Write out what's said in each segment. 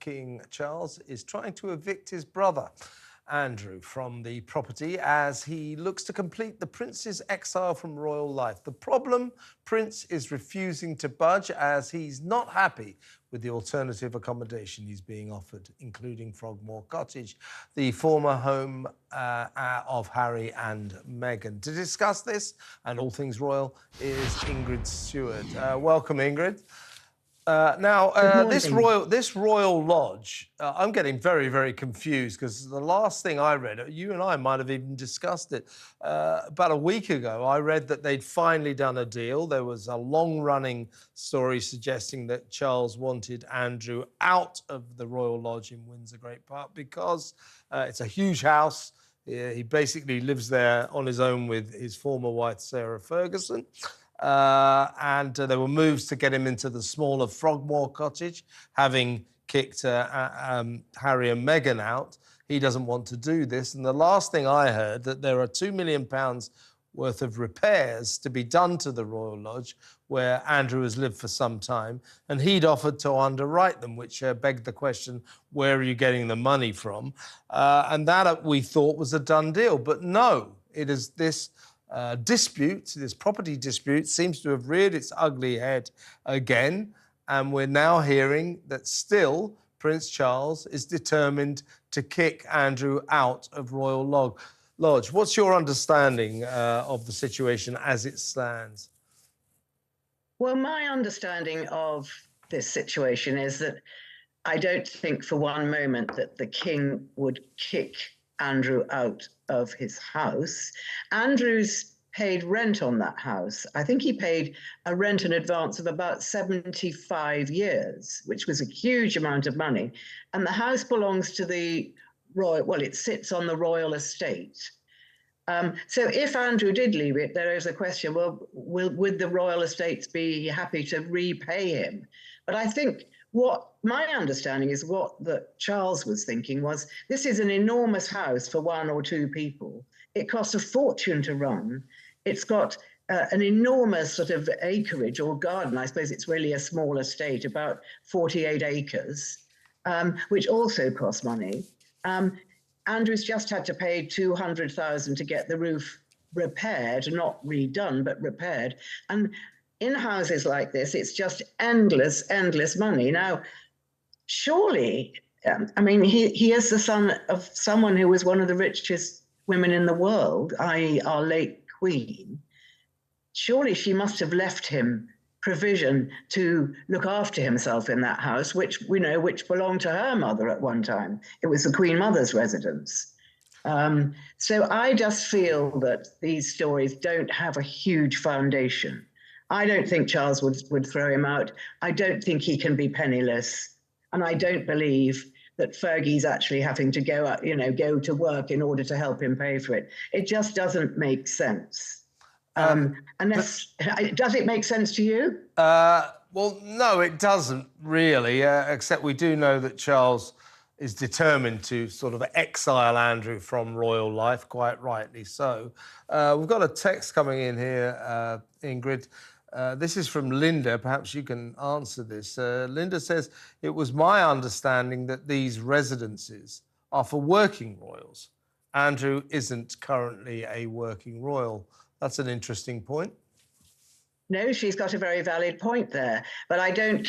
King Charles is trying to evict his brother, Andrew, from the property as he looks to complete the prince's exile from royal life. The problem, Prince is refusing to budge as he's not happy with the alternative accommodation he's being offered, including Frogmore Cottage, the former home of Harry and Meghan. To discuss this and all things royal is Ingrid Seward. Welcome, Ingrid. This royal lodge, I'm getting very, very confused because the last thing I read, you and I might have even discussed it, about a week ago, I read that they'd finally done a deal. There was a long-running story suggesting that Charles wanted Andrew out of the royal lodge in Windsor Great Park because it's a huge house. He basically lives there on his own with his former wife, Sarah Ferguson. And there were moves to get him into the smaller Frogmore Cottage, having kicked Harry and Meghan out. He doesn't want to do this. And the last thing I heard, that there are £2 million worth of repairs to be done to the Royal Lodge, where Andrew has lived for some time, and he'd offered to underwrite them, which begged the question, where are you getting the money from? And that, we thought, was a done deal. But no, it is this this property dispute seems to have reared its ugly head again, and we're now hearing that still Prince Charles is determined to kick Andrew out of Royal Lodge. What's your understanding of the situation as it stands? Well, my understanding of this situation is that I don't think for one moment that the King would kick Andrew out of his house. Andrew's paid rent on that house. I think he paid a rent in advance of about 75 years, which was a huge amount of money. And the house belongs to the royal, well, it sits on the royal estate. So if Andrew did leave it, there is a question, well, would the royal estates be happy to repay him? But I think what my understanding is what Charles was thinking was, this is an enormous house for one or two people. It costs a fortune to run. It's got an enormous sort of acreage or garden. I suppose it's really a small estate, about 48 acres, which also costs money. Andrew's just had to pay $200,000 to get the roof repaired, not redone, but repaired. And in houses like this, it's just endless, endless money. Now, surely, I mean, he is the son of someone who was one of the richest women in the world, i.e. our late Queen. Surely she must have left him provision to look after himself in that house, which we know which belonged to her mother at one time. It was the Queen Mother's residence. So I just feel that these stories don't have a huge foundation. I don't think Charles would throw him out. I don't think he can be penniless. And I don't believe that Fergie's actually having to go out, go to work in order to help him pay for it. It just doesn't make sense. Does it make sense to you? Well, no, it doesn't really, except we do know that Charles is determined to sort of exile Andrew from royal life, quite rightly so. We've got a text coming in here, Ingrid. This is from Linda. Perhaps you can answer this. Linda says, it was my understanding that these residences are for working royals. Andrew isn't currently a working royal. That's an interesting point. No, she's got a very valid point there. But I don't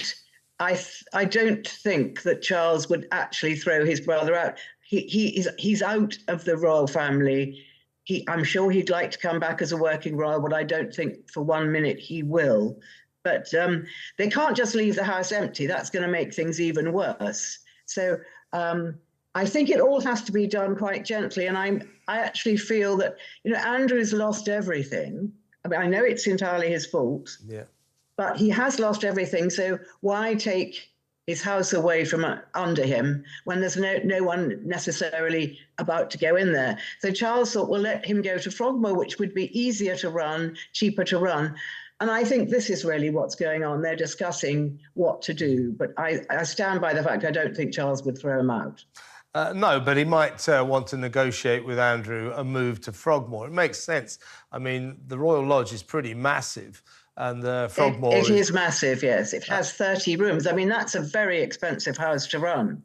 think that Charles would actually throw his brother out. He's out of the royal family. I'm sure he'd like to come back as a working royal, but I don't think for 1 minute he will. But they can't just leave the house empty. That's going to make things even worse. So I think it all has to be done quite gently. And I actually feel that, Andrew's lost everything. I mean, I know it's entirely his fault, but he has lost everything. So why take his house away from under him when there's no one necessarily about to go in there? So Charles thought, well, let him go to Frogmore, which would be easier to run, cheaper to run. And I think this is really what's going on. They're discussing what to do. But I stand by the fact I don't think Charles would throw him out. No, but he might want to negotiate with Andrew a move to Frogmore. It makes sense. I mean, the Royal Lodge is pretty massive. and It Frogmore is... is massive, yes. It has 30 rooms. I mean, that's a very expensive house to run.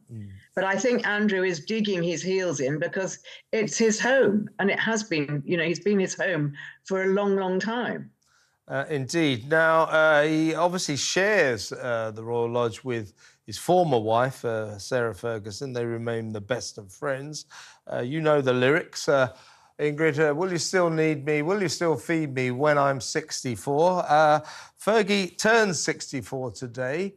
But I think Andrew is digging his heels in because it's his home, and it has been, he's been his home for a long, long time. Indeed. Now, he obviously shares the Royal Lodge with his former wife, Sarah Ferguson. They remain the best of friends. You know the lyrics. Ingrid, will you still need me? Will you still feed me when I'm 64? Fergie turns 64 today.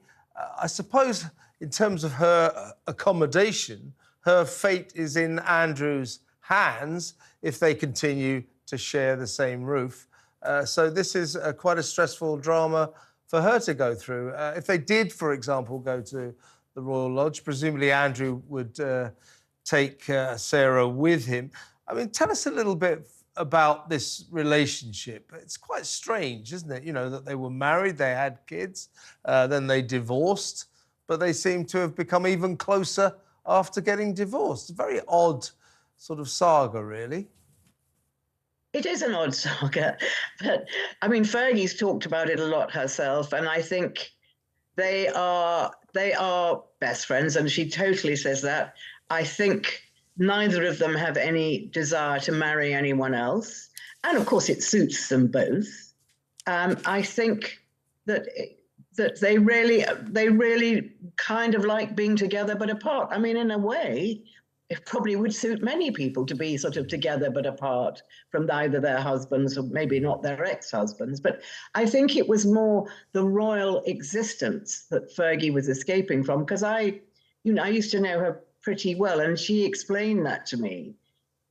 I suppose in terms of her accommodation, her fate is in Andrew's hands if they continue to share the same roof. So this is quite a stressful drama for her to go through. If they did, for example, go to the Royal Lodge, presumably Andrew would take Sarah with him. I mean, tell us a little bit about this relationship. It's quite strange, isn't it? That they were married, they had kids, then they divorced, but they seem to have become even closer after getting divorced. Very odd sort of saga, really. It is an odd saga, but I mean, Fergie's talked about it a lot herself, and I think they are best friends, and she totally says that. I think neither of them have any desire to marry anyone else, and of course, it suits them both. I think that they really kind of like being together but apart. I mean, in a way, it probably would suit many people to be sort of together but apart from either their husbands or maybe not their ex-husbands. But I think it was more the royal existence that Fergie was escaping from, because I used to know her pretty well, and she explained that to me.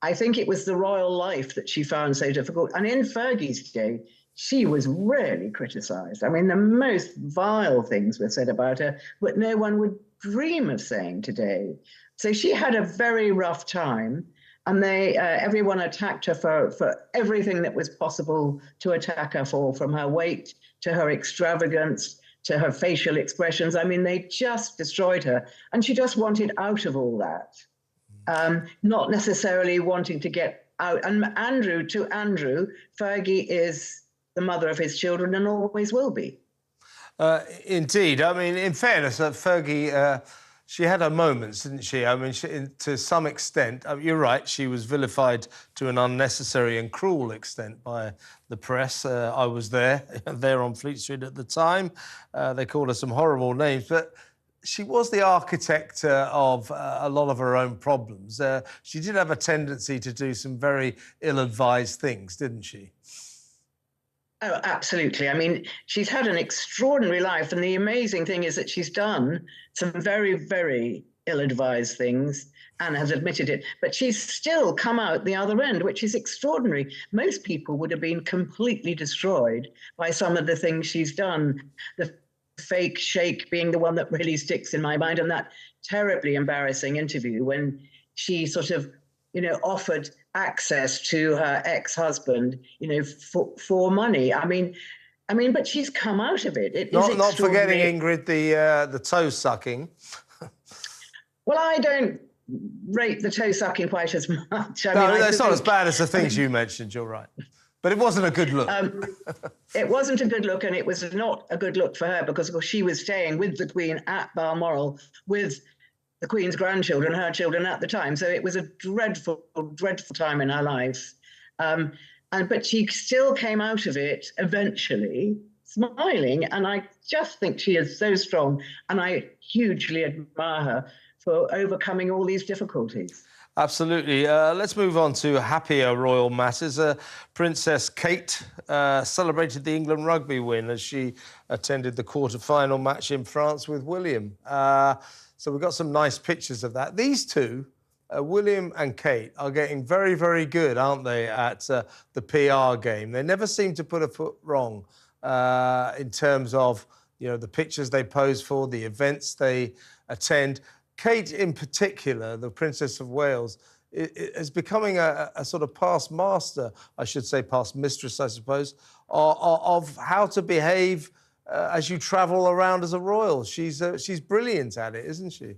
I think it was the royal life that she found so difficult. And in Fergie's day, she was really criticised. I mean, the most vile things were said about her, but no one would dream of saying today. So she had a very rough time, and everyone attacked her for everything that was possible to attack her for, from her weight to her extravagance to her facial expressions. I mean, they just destroyed her, and she just wanted out of all that, not necessarily wanting to get out. And Andrew, Fergie is the mother of his children and always will be. Indeed. I mean, in fairness, Fergie... she had her moments, didn't she? I mean, to some extent, you're right, she was vilified to an unnecessary and cruel extent by the press. I was there on Fleet Street at the time. They called her some horrible names, but she was the architect of a lot of her own problems. She did have a tendency to do some very ill-advised things, didn't she? Oh, absolutely. I mean, she's had an extraordinary life, and the amazing thing is that she's done some very, very ill-advised things and has admitted it, but she's still come out the other end, which is extraordinary. Most people would have been completely destroyed by some of the things she's done. The fake shake being the one that really sticks in my mind, and that terribly embarrassing interview when she sort of offered access to her ex-husband, for money. I mean, but she's come out of it. Not forgetting, Ingrid, the toe sucking. Well, I don't rate the toe sucking quite as much. No, it's not as bad as the things you mentioned. You're right, but it wasn't a good look. It wasn't a good look, and it was not a good look for her because, of course, she was staying with the Queen at Balmoral with the Queen's grandchildren, her children at the time. So it was a dreadful, dreadful time in her life. But she still came out of it eventually, smiling. And I just think she is so strong. And I hugely admire her for overcoming all these difficulties. Absolutely. Let's move on to happier royal matters. Princess Kate celebrated the England rugby win as she attended the quarter-final match in France with William. So we've got some nice pictures of that. These two, William and Kate, are getting very, very good, aren't they, at the PR game. They never seem to put a foot wrong in terms of, the pictures they pose for, the events they attend. Kate, in particular, the Princess of Wales, is becoming a sort of past master, I should say, past mistress, I suppose, of how to behave as you travel around as a royal. She's brilliant at it, isn't she?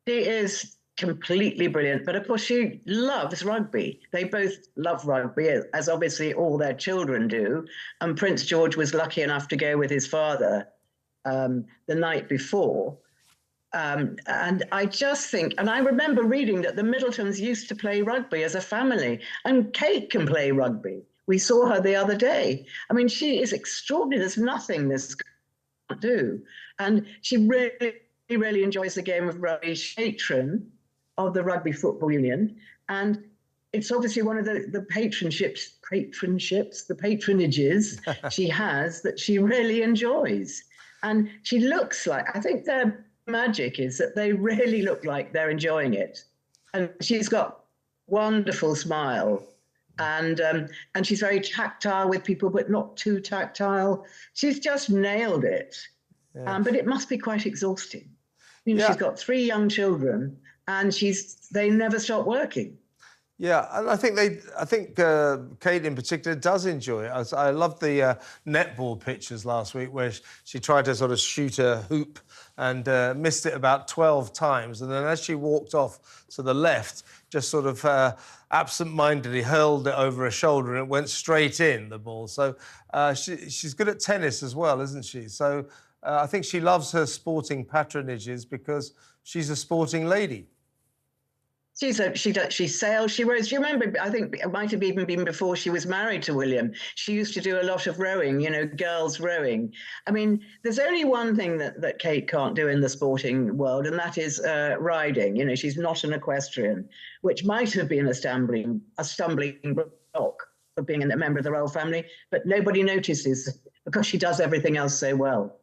She is completely brilliant. But of course, she loves rugby. They both love rugby, as obviously all their children do. And Prince George was lucky enough to go with his father the night before. And I just think, and I remember reading that the Middletons used to play rugby as a family, and Kate can play rugby. We saw her the other day. I mean, she is extraordinary. There's nothing this can't do. And she really, really enjoys the game of rugby. She's patron of the Rugby Football Union. And it's obviously one of the the patronages she has that she really enjoys. And she looks like, I think their magic is that they really look like they're enjoying it. And she's got wonderful smile. And she's very tactile with people, but not too tactile. She's just nailed it. Yeah. But it must be quite exhausting. You know, yeah. She's got 3 young children, and they never stop working. Yeah, and I think Kate in particular does enjoy it. I loved the netball pictures last week where she tried to sort of shoot a hoop and missed it about 12 times. And then as she walked off to the left, just sort of absent-mindedly hurled it over her shoulder and it went straight in, the ball. So she's good at tennis as well, isn't she? So I think she loves her sporting patronages because she's a sporting lady. She sails, she rows. Do you remember, I think it might have even been before she was married to William. She used to do a lot of rowing, you know, girls rowing. I mean, there's only one thing that Kate can't do in the sporting world, and that is riding. You know, she's not an equestrian, which might have been a stumbling block for being a member of the royal family, but nobody notices because she does everything else so well.